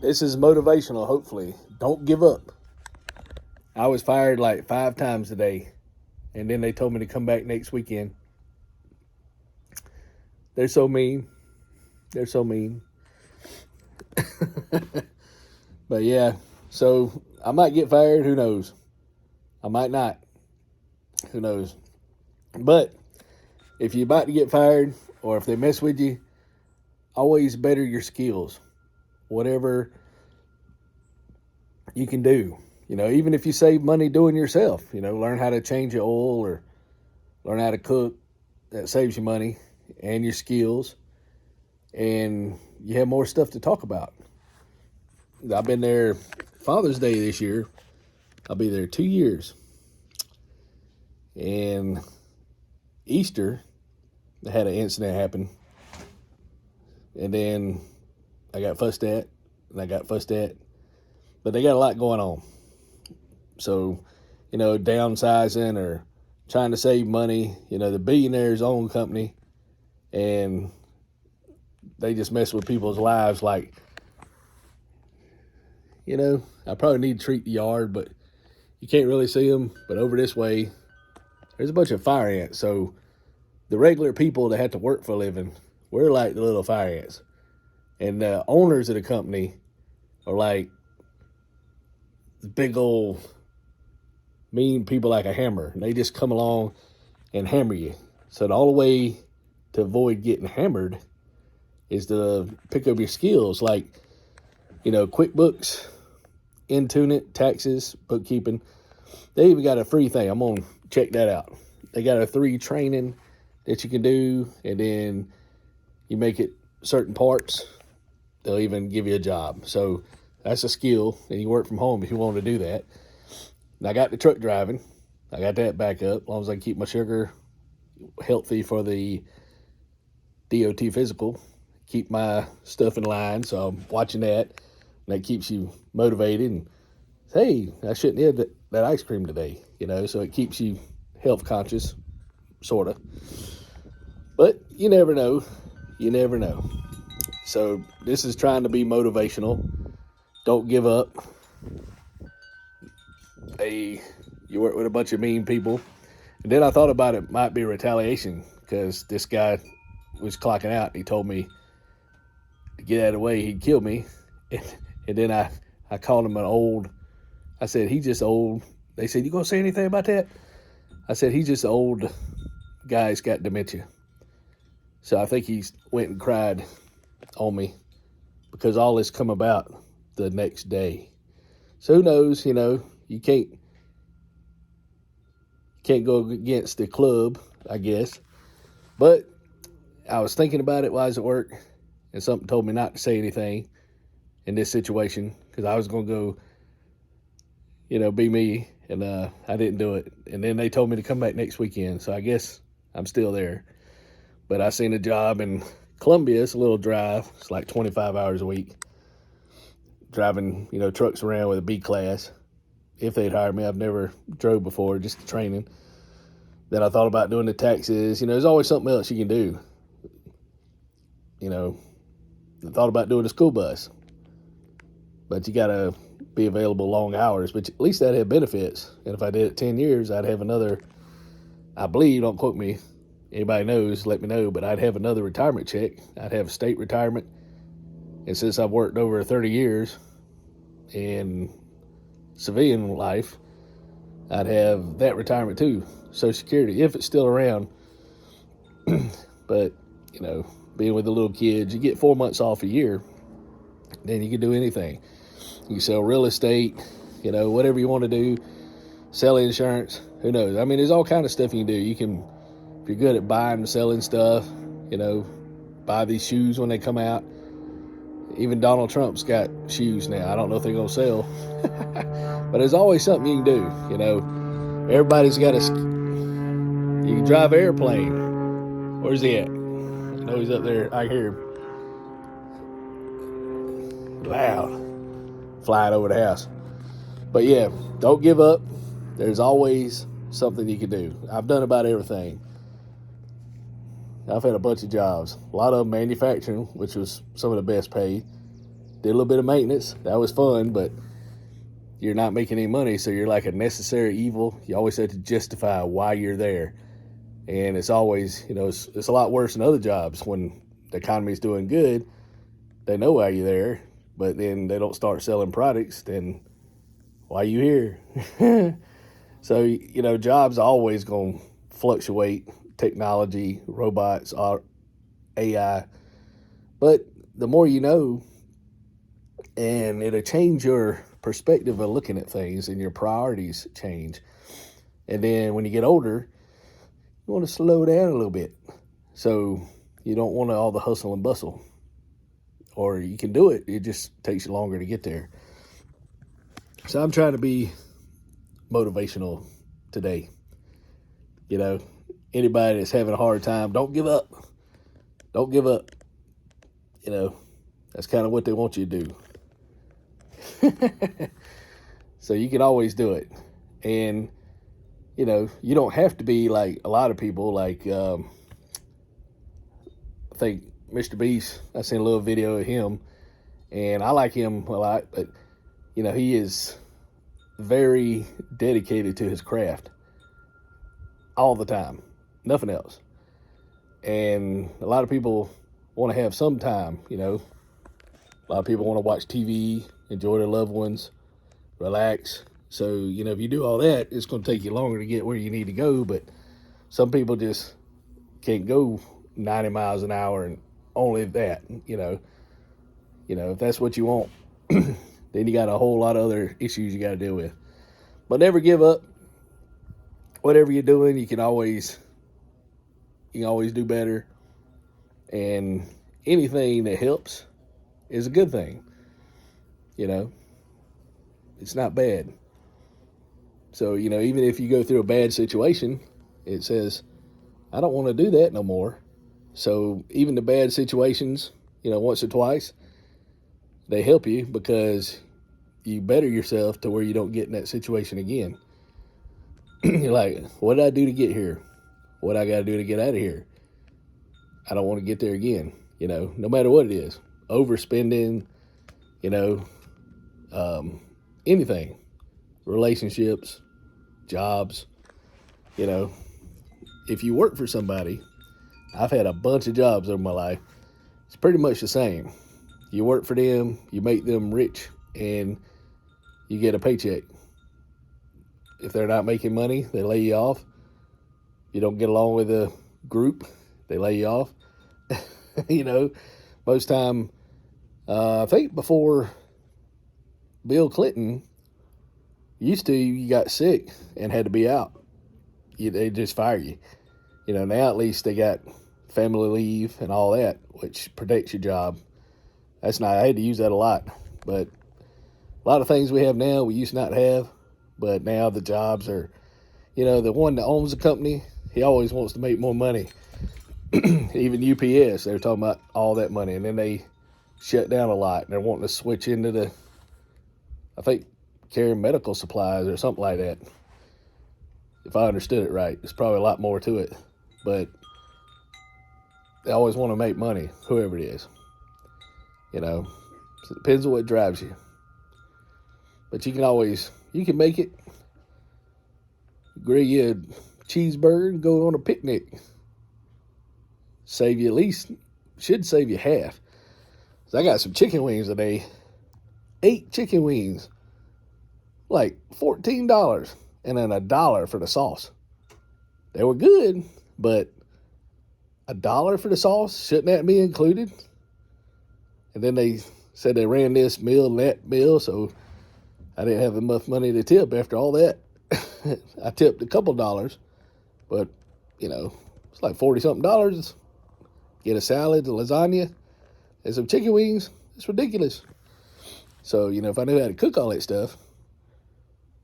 This is motivational, hopefully. Don't give up. I was fired like 5 times today, and then they told me to come back next weekend. They're so mean. They're so mean. But yeah, so I might get fired. Who knows? I might not. Who knows? But if you're about to get fired or if they mess with you, always better your skills. Whatever you can do. Even if you save money doing yourself, learn how to change your oil or learn how to cook. That saves you money and your skills. And you have more stuff to talk about. I've been there Father's Day this year. I'll be there 2 years. And Easter, I had an incident happen. And then I got fussed at, and I got fussed at. But they got a lot going on. So, downsizing or trying to save money. The billionaires own company, and they just mess with people's lives like, I probably need to treat the yard, but you can't really see them. But over this way, there's a bunch of fire ants. So the regular people that have to work for a living, we're like the little fire ants. And the owners of the company are like big old mean people like a hammer. And they just come along and hammer you. So the only way to avoid getting hammered is to pick up your skills like, QuickBooks, Intuit, taxes, bookkeeping. They even got a free thing. I'm going to check that out. They got a 3 training that you can do, and then you make it certain parts. They'll even give you a job. So that's a skill, and you work from home if you want to do that. And I got the truck driving. I got that back up as long as I keep my sugar healthy for the DOT physical. Keep my stuff in line, so I'm watching that. And that keeps you motivated. And hey, I shouldn't have that ice cream today, so it keeps you health conscious, sort of. But you never know. You never know. So this is trying to be motivational. Don't give up. You work with a bunch of mean people. And then I thought about it might be retaliation because this guy was clocking out. He told me to get out of the way, he'd kill me. And then I called him I said, he's just old. They said, you gonna say anything about that? I said, he's just an old guy that's got dementia. So I think he went and cried on me because all this come about the next day. So who knows, you can't go against the club, I guess. But I was thinking about it while I was at work, and something told me not to say anything in this situation because I was going to go, be me, and I didn't do it. And then they told me to come back next weekend, so I guess I'm still there. But I seen a job in Columbia. It's a little drive. It's like 25 hours a week. Driving, trucks around with a B class. If they'd hire me, I've never drove before, just training. Then I thought about doing the taxes. There's always something else you can do. I thought about doing a school bus. But you got to be available long hours. But at least I'd have benefits. And if I did it 10 years, I'd have another, I believe, don't quote me. Anybody knows, let me know. But I'd have another retirement check. I'd have a state retirement. And since I've worked over 30 years in civilian life, I'd have that retirement too. Social Security, if it's still around. But, being with the little kids, you get 4 months off a year. Then you can do anything. You can sell real estate, whatever you want to do. Sell insurance. Who knows? I mean, there's all kind of stuff you can do. You can, if you're good at buying and selling stuff, buy these shoes when they come out. Even Donald Trump's got shoes now. I don't know if they're going to sell. But there's always something you can do, Everybody's got you can drive an airplane. Where's he at? I know he's up there. I hear him. Loud. Flying over the house. But yeah, don't give up. There's always something you can do. I've done about everything. I've had a bunch of jobs. A lot of them manufacturing, which was some of the best paid. did a little bit of maintenance. That was fun, but you're not making any money, so you're like a necessary evil. You always have to justify why you're there. And it's always, it's a lot worse than other jobs. When the economy's doing good, they know why you're there, but then they don't start selling products, then why are you here? So, jobs are always going to fluctuate. Technology, robots, AI. But the more you know, and it'll change your perspective of looking at things, and your priorities change. And then when you get older, you want to slow down a little bit. So you don't want all the hustle and bustle. Or you can do it, it just takes you longer to get there. So I'm trying to be motivational today. Anybody that's having a hard time, don't give up. Don't give up. That's kind of what they want you to do. So you can always do it. And, you don't have to be like a lot of people, like, I think Mr. Beast, I seen a little video of him, and I like him a lot, but, he is very dedicated to his craft all the time, nothing else. And a lot of people want to have some time, a lot of people want to watch TV, enjoy their loved ones, relax. So, if you do all that, it's going to take you longer to get where you need to go. But some people just can't go 90 miles an hour and only that, if that's what you want, then you got a whole lot of other issues you got to deal with. But never give up. Whatever you're doing, you can always do better. And anything that helps is a good thing. It's not bad. So, even if you go through a bad situation, it says, I don't want to do that no more. So even the bad situations, once or twice, they help you because you better yourself to where you don't get in that situation again. You're like, what did I do to get here? What I got to do to get out of here? I don't want to get there again, no matter what it is. Overspending, anything. Relationships, jobs, if you work for somebody, I've had a bunch of jobs over my life. It's pretty much the same. You work for them, you make them rich, and you get a paycheck. If they're not making money, they lay you off. You don't get along with the group, they lay you off. Most time, I think before Bill Clinton, you got sick and had to be out. They just fire you. Now at least they got family leave and all that, which protects your job. That's not, I had to use that a lot. But a lot of things we have now, we used to not have. But now the jobs are, the one that owns the company, he always wants to make more money. Even UPS, they were talking about all that money. And then they shut down a lot. And they're wanting to switch into I think, carrying medical supplies or something like that. If I understood it right, there's probably a lot more to it. But they always want to make money, whoever it is. So it depends on what drives you. But you can make it. Grill you a cheeseburger and go on a picnic. Should save you half. So I got some chicken wings today. 8 chicken wings. Like $14. And then $1 for the sauce. They were good, but $1 for the sauce, shouldn't that be included? And then they said they ran this meal and that meal, so I didn't have enough money to tip after all that. I tipped a couple dollars, but it's like 40-something dollars. Get a salad, a lasagna, and some chicken wings. It's ridiculous. So, if I knew how to cook all that stuff,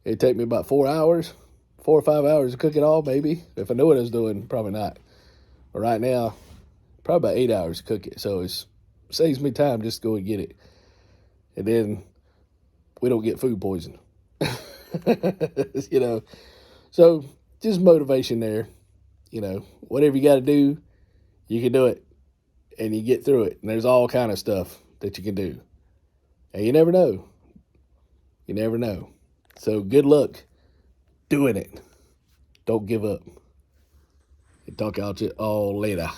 it'd take me about 4 or 5 hours to cook it all, maybe. If I knew what I was doing, probably not. But right now, probably about 8 hours to cook it. So it saves me time just to go and get it. And then we don't get food poisoning. So just motivation there. Whatever you got to do, you can do it. And you get through it. And there's all kind of stuff that you can do. And you never know. You never know. So good luck doing it. Don't give up. Talk out to you all later.